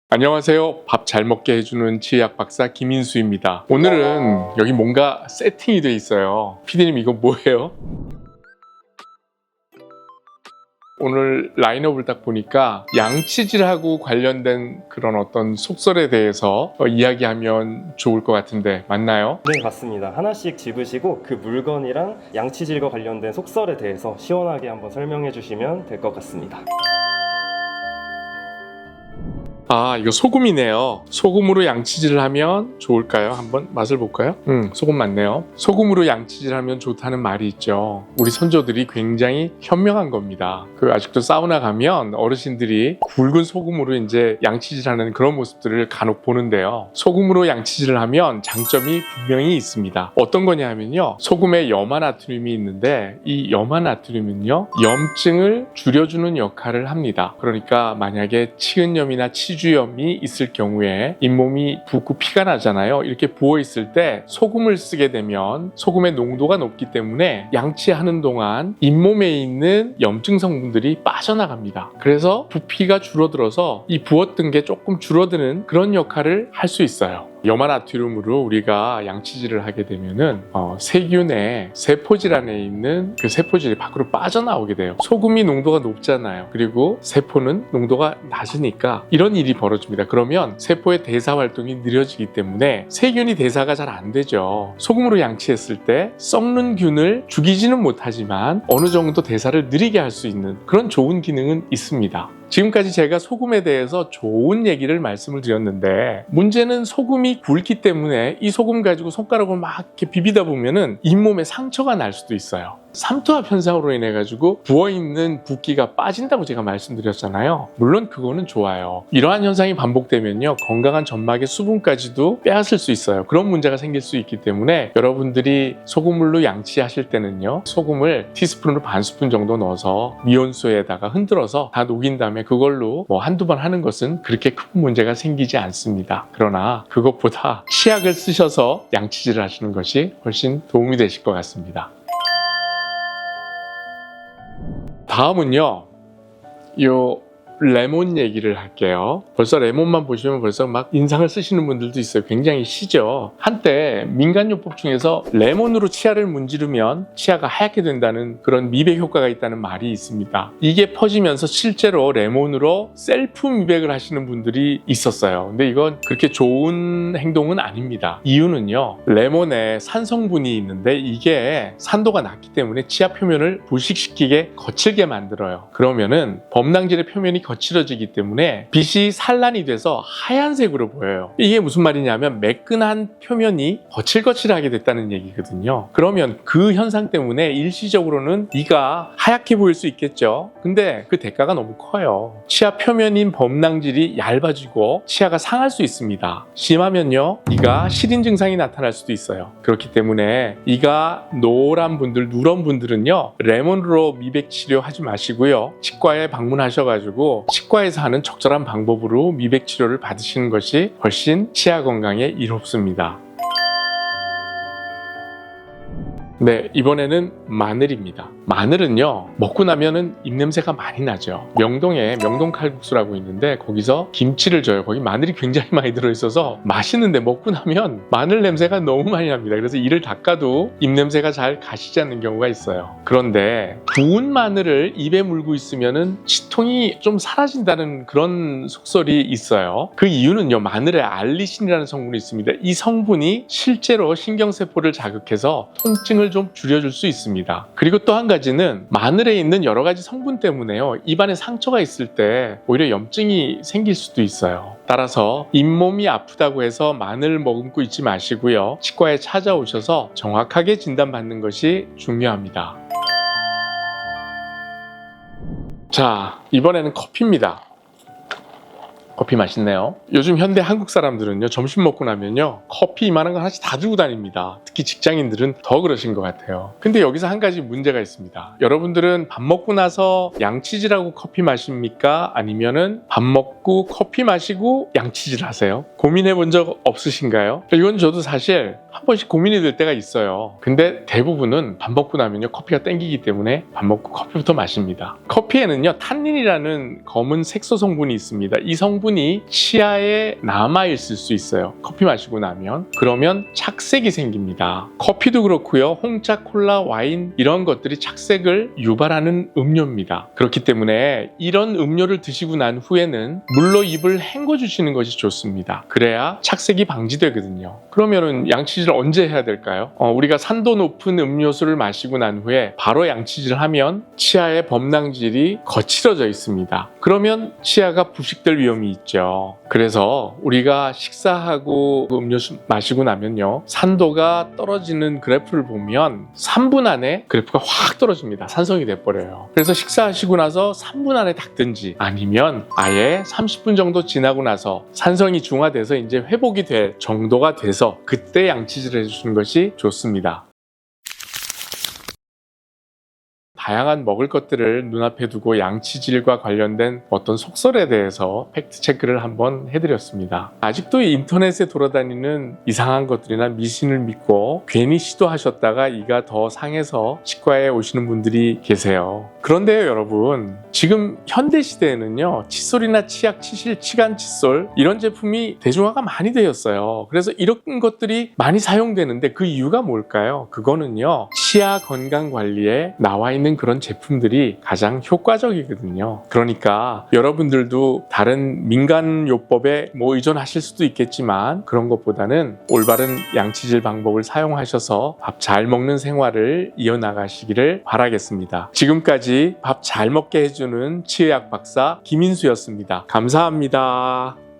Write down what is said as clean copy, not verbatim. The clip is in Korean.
안녕하세요. 밥 잘 먹게 해주는 치약 박사 김인수입니다. 오늘은 여기 뭔가 세팅이 돼 있어요. 피디님 이거 뭐예요? 오늘 라인업을 딱 보니까 양치질하고 관련된 그런 어떤 속설에 대해서 이야기하면 좋을 것 같은데 맞나요? 네, 맞습니다. 하나씩 집으시고 그 물건이랑 양치질과 관련된 속설에 대해서 시원하게 한번 설명해 주시면 될 것 같습니다. 아, 이거 소금이네요. 소금으로 양치질을 하면 좋을까요? 한번 맛을 볼까요? 소금 맞네요. 소금으로 양치질 하면 좋다는 말이 있죠. 우리 선조들이 굉장히 현명한 겁니다. 아직도 사우나 가면 어르신들이 굵은 소금으로 이제 양치질하는 그런 모습들을 간혹 보는데요. 소금으로 양치질을 하면 장점이 분명히 있습니다. 어떤 거냐 하면요. 소금에 염화나트륨이 있는데 이 염화나트륨은요. 염증을 줄여주는 역할을 합니다. 그러니까 만약에 치은염이나 치주염이 있을 경우에 잇몸이 붓고 피가 나잖아요. 이렇게 부어 있을 때 소금을 쓰게 되면 소금의 농도가 높기 때문에 양치하는 동안 잇몸에 있는 염증 성분들이 빠져나갑니다. 그래서 부피가 줄어들어서 이 부었던 게 조금 줄어드는 그런 역할을 할 수 있어요. 염화나트륨으로 우리가 양치질을 하게 되면은 세균의 세포질 안에 있는 그 세포질이 밖으로 빠져나오게 돼요. 소금이 농도가 높잖아요. 그리고 세포는 농도가 낮으니까 이런 일이 벌어집니다. 그러면 세포의 대사 활동이 느려지기 때문에 세균이 대사가 잘 안 되죠. 소금으로 양치했을 때 썩는 균을 죽이지는 못하지만 어느 정도 대사를 느리게 할 수 있는 그런 좋은 기능은 있습니다. 지금까지 제가 소금에 대해서 좋은 얘기를 말씀을 드렸는데 문제는 소금이 굵기 때문에 이 소금 가지고 손가락으로 막 이렇게 비비다 보면은 잇몸에 상처가 날 수도 있어요. 삼투압 현상으로 인해 가지고 부어있는 붓기가 빠진다고 제가 말씀드렸잖아요. 물론 그거는 좋아요. 이러한 현상이 반복되면요 건강한 점막의 수분까지도 빼앗을 수 있어요. 그런 문제가 생길 수 있기 때문에 여러분들이 소금물로 양치하실 때는요 소금을 티스푼으로 반 스푼 정도 넣어서 미온수에다가 흔들어서 다 녹인 다음에 그걸로 한두 번 하는 것은 그렇게 큰 문제가 생기지 않습니다. 그러나 그것보다 치약을 쓰셔서 양치질을 하시는 것이 훨씬 도움이 되실 것 같습니다. 다음은요, 레몬 얘기를 할게요. 벌써 레몬만 보시면 벌써 막 인상을 쓰시는 분들도 있어요. 굉장히 시죠. 한때 민간요법 중에서 레몬으로 치아를 문지르면 치아가 하얗게 된다는 그런 미백 효과가 있다는 말이 있습니다. 이게 퍼지면서 실제로 레몬으로 셀프 미백을 하시는 분들이 있었어요. 근데 이건 그렇게 좋은 행동은 아닙니다. 이유는요, 레몬에 산성분이 있는데 이게 산도가 낮기 때문에 치아 표면을 부식시키게 거칠게 만들어요. 그러면은 범낭질의 표면이 거칠어지기 때문에 빛이 산란이 돼서 하얀색으로 보여요. 이게 무슨 말이냐면 매끈한 표면이 거칠거칠하게 됐다는 얘기거든요. 그러면 그 현상 때문에 일시적으로는 이가 하얗게 보일 수 있겠죠. 근데 그 대가가 너무 커요. 치아 표면인 범낭질이 얇아지고 치아가 상할 수 있습니다. 심하면요 이가 시린 증상이 나타날 수도 있어요. 그렇기 때문에 이가 노란 분들, 누런 분들은요 레몬으로 미백 치료하지 마시고요 치과에 방문하셔가지고 치과에서 하는 적절한 방법으로 미백 치료를 받으시는 것이 훨씬 치아 건강에 이롭습니다. 네, 이번에는 마늘입니다. 마늘은요 먹고 나면은 입냄새가 많이 나죠. 명동에 명동칼국수라고 있는데 거기서 김치를 줘요. 거기 마늘이 굉장히 많이 들어있어서 맛있는데 먹고 나면 마늘 냄새가 너무 많이 납니다. 그래서 이를 닦아도 입냄새가 잘 가시지 않는 경우가 있어요. 그런데 구운 마늘을 입에 물고 있으면은 치통이 좀 사라진다는 그런 속설이 있어요. 그 이유는요 마늘에 알리신이라는 성분이 있습니다. 이 성분이 실제로 신경세포를 자극해서 통증을 좀 줄여줄 수 있습니다. 그리고 또 한 가지는 마늘에 있는 여러 가지 성분 때문에요 입안에 상처가 있을 때 오히려 염증이 생길 수도 있어요. 따라서 잇몸이 아프다고 해서 마늘 머금고 있지 마시고요 치과에 찾아오셔서 정확하게 진단받는 것이 중요합니다. 자, 이번에는 커피입니다. 커피 맛있네요. 요즘 현대 한국 사람들은요 점심 먹고 나면요 커피 이만한 거 하나씩 다 들고 다닙니다. 특히 직장인들은 더 그러신 것 같아요. 근데 여기서 한 가지 문제가 있습니다. 여러분들은 밥 먹고 나서 양치질하고 커피 마십니까? 아니면은 밥 먹고 커피 마시고 양치질 하세요? 고민해 본 적 없으신가요? 이건 저도 사실 한 번씩 고민이 될 때가 있어요. 근데 대부분은 밥 먹고 나면요 커피가 땡기기 때문에 밥 먹고 커피부터 마십니다. 커피에는요 탄닌이라는 검은 색소 성분이 있습니다. 이 성분이 치아에 남아있을 수 있어요. 커피 마시고 나면. 그러면 착색이 생깁니다. 커피도 그렇고요. 홍차, 콜라, 와인 이런 것들이 착색을 유발하는 음료입니다. 그렇기 때문에 이런 음료를 드시고 난 후에는 물로 입을 헹궈 주시는 것이 좋습니다. 그래야 착색이 방지되거든요. 그러면은 양치질을 언제 해야 될까요? 우리가 산도 높은 음료수를 마시고 난 후에 바로 양치질을 하면 치아의 범랑질이 거칠어져 있습니다. 그러면 치아가 부식될 위험이 있죠. 그래서 우리가 식사하고 음료수 마시고 나면요 산도가 떨어지는 그래프를 보면 3분 안에 그래프가 확 떨어집니다. 산성이 돼버려요. 그래서 식사하시고 나서 3분 안에 닦든지 아니면 아예 30분 정도 지나고 나서 산성이 중화돼서 이제 회복이 될 정도가 돼서 그때 양치질을 해주시는 것이 좋습니다. 다양한 먹을 것들을 눈앞에 두고 양치질과 관련된 어떤 속설에 대해서 팩트체크를 한번 해드렸습니다. 아직도 인터넷에 돌아다니는 이상한 것들이나 미신을 믿고 괜히 시도하셨다가 이가 더 상해서 치과에 오시는 분들이 계세요. 그런데요 여러분, 지금 현대시대에는요 칫솔이나 치약, 치실, 치간 칫솔 이런 제품이 대중화가 많이 되었어요. 그래서 이런 것들이 많이 사용되는데 그 이유가 뭘까요? 그거는요 치아 건강 관리에 나와 있는 그런 제품들이 가장 효과적이거든요. 그러니까 여러분들도 다른 민간요법에 의존하실 수도 있겠지만 그런 것보다는 올바른 양치질 방법을 사용하셔서 밥 잘 먹는 생활을 이어나가시기를 바라겠습니다. 지금까지 밥 잘 먹게 해주는 치의학 박사 김인수였습니다. 감사합니다.